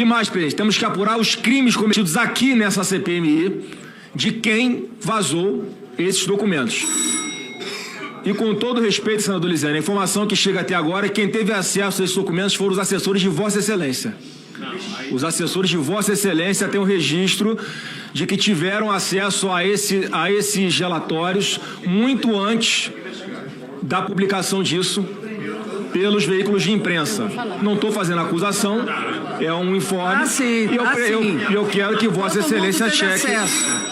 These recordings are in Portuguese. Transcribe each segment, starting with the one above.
E mais, presidente, temos que apurar os crimes cometidos aqui nessa CPMI de quem vazou esses documentos. E com todo respeito, senador Lisiane, a informação que chega até agora é que quem teve acesso a esses documentos foram os assessores de Vossa Excelência. Os assessores de Vossa Excelência têm um registro de que tiveram acesso a esses relatórios muito antes da publicação disso pelos veículos de imprensa. Não estou fazendo acusação, é um informe. E eu quero que Vossa Excelência cheque.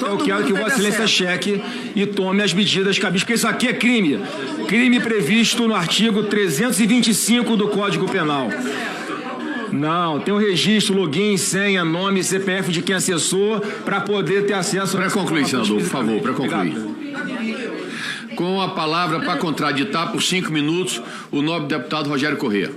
Eu quero que Vossa Excelência cheque e tome as medidas cabíveis, porque isso aqui é crime. Crime previsto no artigo 325 do Código Penal. Não, tem um registro, login, senha, nome, CPF de quem acessou para poder ter acesso... Para concluir, senador, por favor, para concluir. Com a palavra para contraditar por 5 minutos o nobre deputado Rogério Corrêa.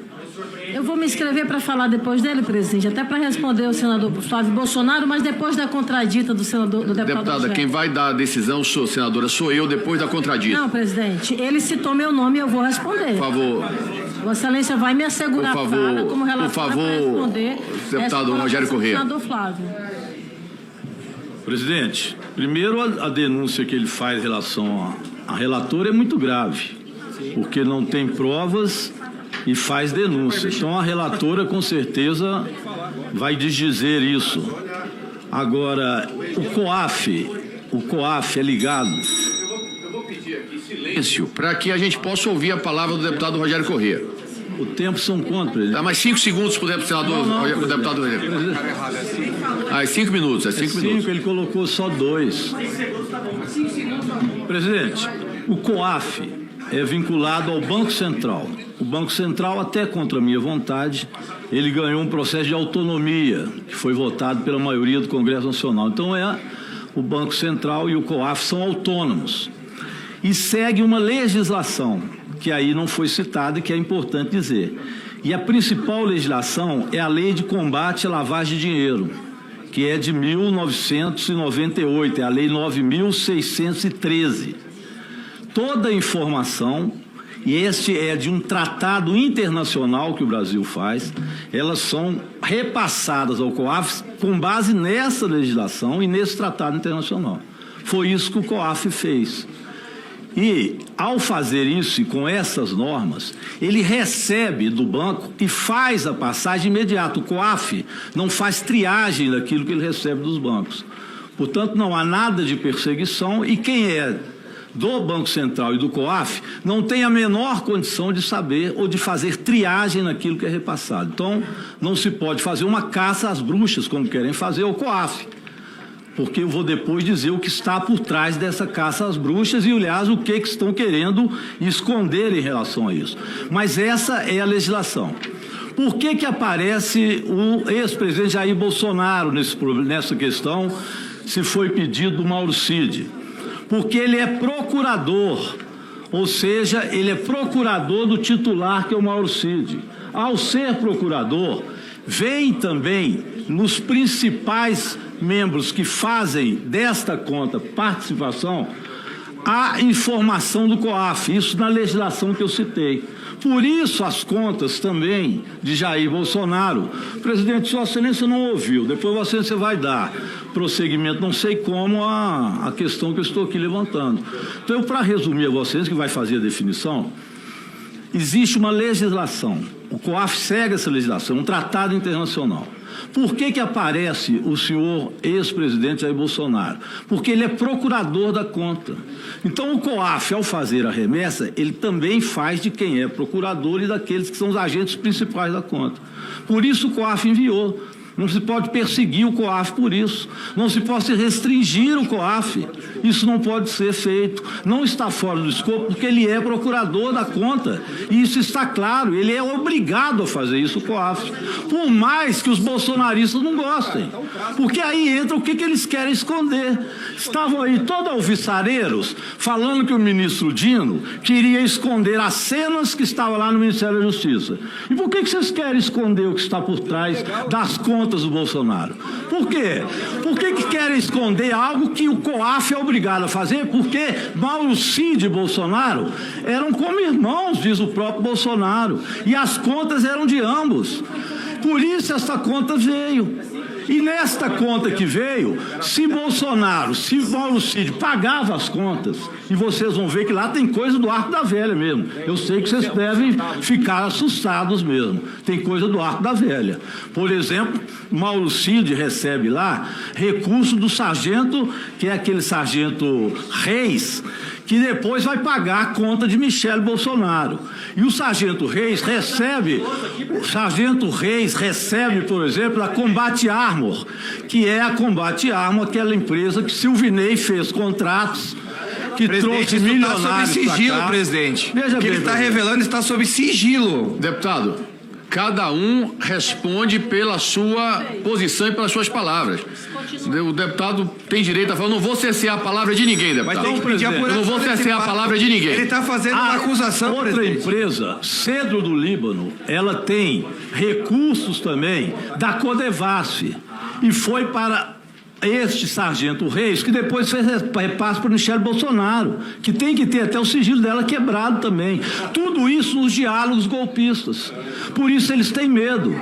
Eu vou me inscrever para falar depois dele, presidente, até para responder ao senador Flávio Bolsonaro, mas depois da contradita do deputado Deputada, Rogério. quem vai dar a decisão, senadora, sou eu, depois da contradita. Não, presidente, ele citou meu nome e eu vou responder. Por favor. Vossa Excelência vai me assegurar Por favor, como relator para responder deputado Rogério Corrêa. Senador Flávio. Presidente, primeiro a denúncia que ele faz em relação a relator é muito grave, porque não tem provas e faz denúncia. Então a relatora com certeza vai desdizer isso. Agora, o COAF é ligado. Silêncio, para que a gente possa ouvir a palavra do deputado Rogério Corrêa. O tempo são quanto, presidente? Dá mais 5 segundos para o deputado Rogério. 5 minutos, é 5 minutos. Ele colocou só 2. Presidente, o COAF é vinculado ao Banco Central. O Banco Central, até contra a minha vontade, ele ganhou um processo de autonomia, que foi votado pela maioria do Congresso Nacional. Então, o Banco Central e o COAF são autônomos. E segue uma legislação, que aí não foi citada e que é importante dizer. E a principal legislação é a Lei de Combate à Lavagem de Dinheiro, que é de 1998, é a Lei 9.613. Toda a informação, e este é de um tratado internacional que o Brasil faz, elas são repassadas ao COAF com base nessa legislação e nesse tratado internacional. Foi isso que o COAF fez. E, ao fazer isso e com essas normas, ele recebe do banco e faz a passagem imediata. O COAF não faz triagem daquilo que ele recebe dos bancos. Portanto, não há nada de perseguição e quem é do Banco Central e do COAF não tem a menor condição de saber ou de fazer triagem naquilo que é repassado. Então, não se pode fazer uma caça às bruxas, como querem fazer o COAF. Porque eu vou depois dizer o que está por trás dessa caça às bruxas e, aliás, o que estão querendo esconder em relação a isso. Mas essa é a legislação. Por que aparece o ex-presidente Jair Bolsonaro nessa questão, se foi pedido do Mauro Cid? Porque ele é procurador, ou seja, ele é procurador do titular, que é o Mauro Cid. Ao ser procurador, vem também nos principais membros que fazem desta conta participação a informação do COAF, isso na legislação que eu citei. Por isso as contas também de Jair Bolsonaro, presidente, Vossa Excelência não ouviu, depois Vossa Excelência vai dar prosseguimento, não sei como, a questão que eu estou aqui levantando. Então, para resumir a Vossa Excelência, que vai fazer a definição, existe uma legislação, o COAF segue essa legislação, um tratado internacional. Por que aparece o senhor ex-presidente Jair Bolsonaro? Porque ele é procurador da conta. Então, o COAF, ao fazer a remessa, ele também faz de quem é procurador e daqueles que são os agentes principais da conta. Por isso, o COAF enviou. Não se pode perseguir o COAF por isso. Não se pode restringir o COAF. Isso não pode ser feito. Não está fora do escopo, porque ele é procurador da conta. E isso está claro. Ele é obrigado a fazer isso, o COAF. Por mais que os bolsonaristas não gostem. Porque aí entra o que eles querem esconder. Estavam aí todos alvissareiros falando que o ministro Dino queria esconder as cenas que estavam lá no Ministério da Justiça. E por que vocês querem esconder o que está por trás das contas do Bolsonaro? Por quê? Por que querem esconder algo que o COAF é obrigado a fazer? Porque Mauro Cid e Bolsonaro eram como irmãos, diz o próprio Bolsonaro, e as contas eram de ambos. Por isso essa conta veio. E nesta conta que veio, se Bolsonaro, se Mauro Cid pagava as contas, e vocês vão ver que lá tem coisa do Arco da Velha mesmo. Eu sei que vocês devem ficar assustados mesmo. Tem coisa do Arco da Velha. Por exemplo, Mauro Cid recebe lá recurso do sargento, que é aquele sargento Reis, que depois vai pagar a conta de Michele Bolsonaro. E o sargento Reis recebe, por exemplo, a Combate Armor, que é a Combate Armor, aquela empresa que Silvinei fez contratos, que trouxe milionários para cá. Está sob sigilo, presidente. Veja o que bem, ele está revelando está sob sigilo. Deputado, cada um responde pela sua posição e pelas suas palavras. O deputado tem direito a falar. Eu não vou cercear a palavra de ninguém, deputado. Mas tem que pedir apuração. Eu não vou cercear a palavra de ninguém. Ele está fazendo uma acusação, outra presidente. empresa, Cedro do Líbano, ela tem recursos também da Codevasf e foi para este sargento Reis, que depois fez repasse para Michele Bolsonaro, que tem que ter até o sigilo dela quebrado também. Tudo isso nos diálogos golpistas. Por isso eles têm medo.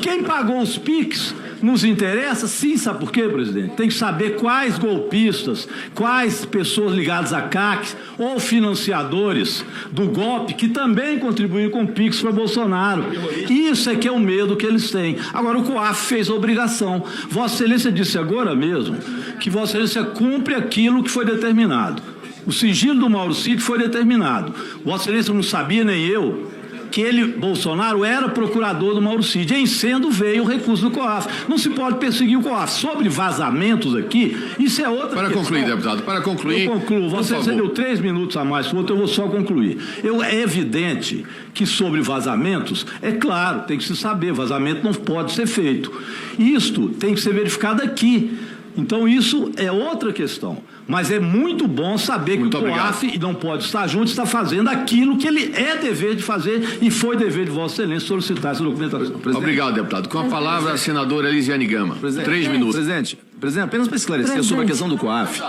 Quem pagou os PIX nos interessa, sim, sabe por quê, presidente? Tem que saber quais golpistas, quais pessoas ligadas à CAC ou financiadores do golpe que também contribuem com PIX para Bolsonaro. Isso é que é o medo que eles têm. Agora, o COAF fez a obrigação. Vossa Excelência disse agora mesmo que Vossa Excelência cumpre aquilo que foi determinado. O sigilo do Mauro Cid foi determinado. Vossa Excelência não sabia, nem eu, que ele, Bolsonaro, era procurador do Mauro Cid. Em sendo, veio o recurso do COAF. Não se pode perseguir o COAF. Sobre vazamentos aqui, isso é outra Para questão. concluir, deputado, para concluir. Eu concluo. Você deu 3 minutos a mais, eu vou só concluir. É evidente que sobre vazamentos, é claro, tem que se saber, vazamento não pode ser feito. Isto tem que ser verificado aqui. Então, isso é outra questão. Mas é muito bom saber que o COAF não pode estar junto, está fazendo aquilo que ele é dever de fazer e foi dever de Vossa Excelência solicitar essa documentação. Obrigado, deputado. Com a palavra, a senadora Elisiane Gama. 3 minutos. Presidente, apenas para esclarecer sobre a questão do COAF.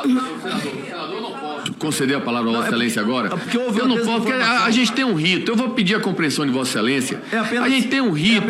Conceder a palavra a Vossa Excelência agora? Eu não posso, porque a gente tem um rito. Eu vou pedir a compreensão de Vossa Excelência. A gente tem um rito,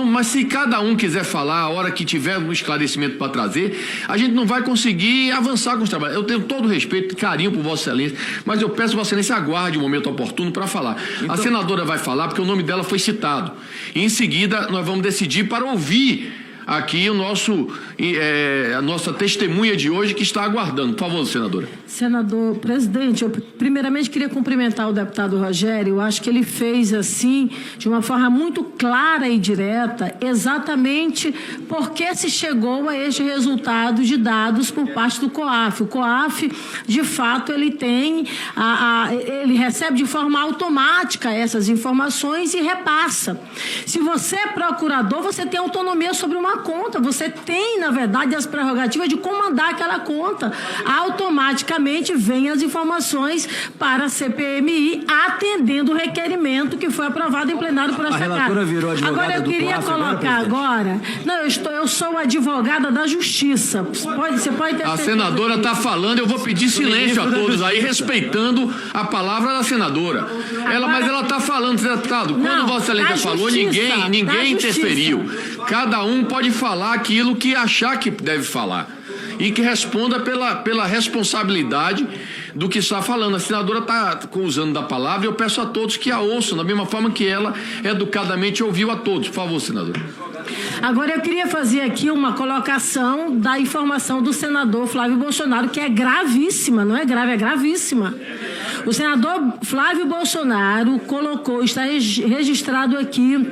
mas se cada um quiser falar a hora que tiver um esclarecimento para trazer, a gente não vai conseguir avançar com os trabalhos. Eu tenho todo o respeito e carinho por Vossa Excelência, mas eu peço Vossa Excelência aguarde um momento oportuno para falar. A senadora vai falar porque o nome dela foi citado. E em seguida nós vamos decidir para ouvir aqui a nossa testemunha de hoje que está aguardando. Por favor, senadora. Senador, presidente, eu primeiramente queria cumprimentar o deputado Rogério. Eu acho que ele fez assim, de uma forma muito clara e direta, exatamente porque se chegou a este resultado de dados por parte do COAF. O COAF, de fato, ele tem, ele recebe de forma automática essas informações e repassa. Se você é procurador, você tem autonomia sobre uma conta, você tem, na verdade, as prerrogativas de comandar aquela conta. Automaticamente vêm as informações para a CPMI, atendendo o requerimento que foi aprovado em plenário por esta Casa. A relatora virou advogada agora eu queria do COAF colocar agora. Não, eu sou advogada da Justiça. Você pode ter a senadora está falando, eu vou pedir silêncio a todos aí, respeitando a palavra da senadora. Mas ela está falando, deputado, quando Vossa Excelência falou, ninguém interferiu. Cada um pode falar aquilo que achar que deve falar. E que responda pela responsabilidade do que está falando. A senadora está usando da palavra e eu peço a todos que a ouçam, da mesma forma que ela educadamente ouviu a todos. Por favor, senadora. Agora eu queria fazer aqui uma colocação da informação do senador Flávio Bolsonaro, que é gravíssima, não é grave, é gravíssima. O senador Flávio Bolsonaro colocou, está registrado aqui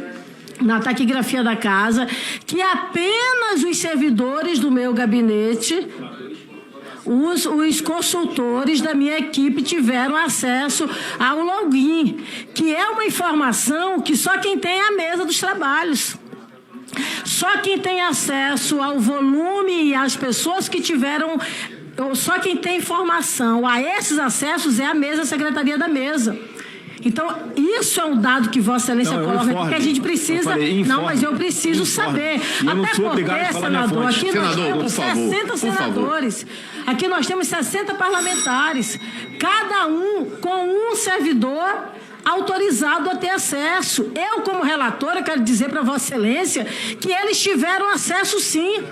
na taquigrafia da Casa, que apenas os servidores do meu gabinete, os consultores da minha equipe tiveram acesso ao login, que é uma informação que só quem tem é a mesa dos trabalhos. Só quem tem acesso ao volume e às pessoas que tiveram... Só quem tem informação a esses acessos é a mesa, a secretaria da mesa. Então, isso é um dado que Vossa Excelência coloca, que a gente precisa... mas eu preciso saber. Até porque, senador, aqui nós temos 60 senadores, aqui nós temos 60 parlamentares, cada um com um servidor autorizado a ter acesso. Eu, como relatora, quero dizer para Vossa Excelência que eles tiveram acesso sim.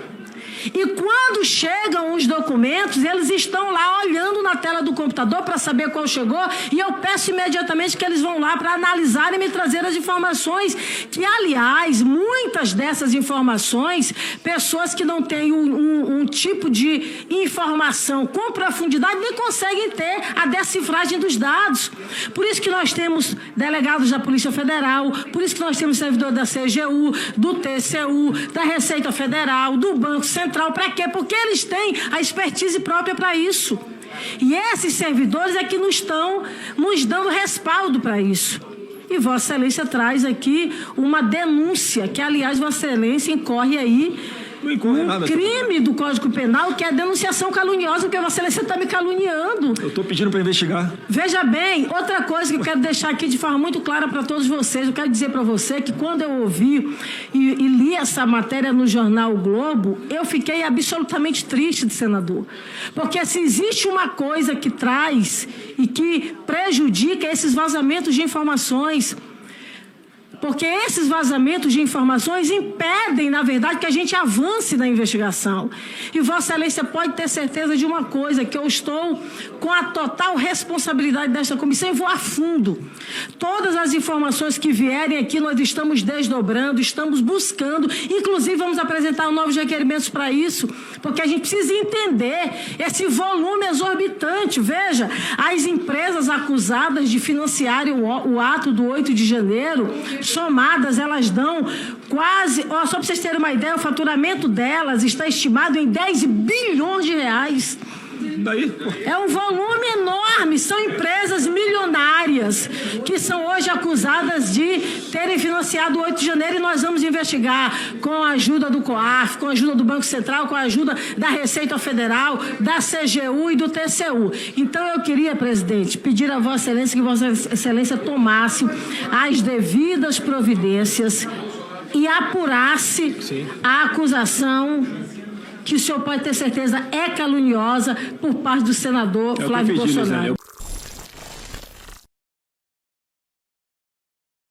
E quando chegam os documentos, eles estão lá olhando na tela do computador para saber qual chegou, e eu peço imediatamente que eles vão lá para analisar e me trazer as informações, que, aliás, muitas dessas informações, pessoas que não têm um tipo de informação com profundidade nem conseguem ter a decifragem dos dados. Por isso que nós temos delegados da Polícia Federal, por isso que nós temos servidor da CGU, do TCU, da Receita Federal, do Banco Central. Para quê? Porque eles têm a expertise própria para isso. E esses servidores é que nos estão nos dando respaldo para isso. E Vossa Excelência traz aqui uma denúncia, que, aliás, Vossa Excelência incorre aí um crime do Código Penal, que é a denunciação caluniosa, porque Vossa Excelência está me caluniando. Eu estou pedindo para investigar. Veja bem, outra coisa que eu quero deixar aqui de forma muito clara para todos vocês, eu quero dizer para você que quando eu ouvi e li essa matéria no jornal O Globo, eu fiquei absolutamente triste, senador. Porque se existe uma coisa que traz e que prejudica esses vazamentos de informações, porque esses vazamentos de informações impedem, na verdade, que a gente avance na investigação. E Vossa Excelência pode ter certeza de uma coisa, que eu estou com a total responsabilidade desta comissão e vou a fundo. Todas as informações que vierem aqui, nós estamos desdobrando, estamos buscando, inclusive vamos apresentar novos requerimentos para isso, porque a gente precisa entender esse volume exorbitante. Veja, as empresas acusadas de financiarem o ato do 8 de janeiro, somadas, elas dão quase, só para vocês terem uma ideia, o faturamento delas está estimado em 10 bilhões de reais. Daí? É um volume enorme, são empresas milionárias que são hoje acusadas de terem financiado o 8 de janeiro, e nós vamos investigar com a ajuda do COAF, com a ajuda do Banco Central, com a ajuda da Receita Federal, da CGU e do TCU. Então eu queria, presidente, pedir a Vossa Excelência que Vossa Excelência tomasse as devidas providências e apurasse a acusação que o senhor pode ter certeza é caluniosa por parte do senador Flávio Bolsonaro.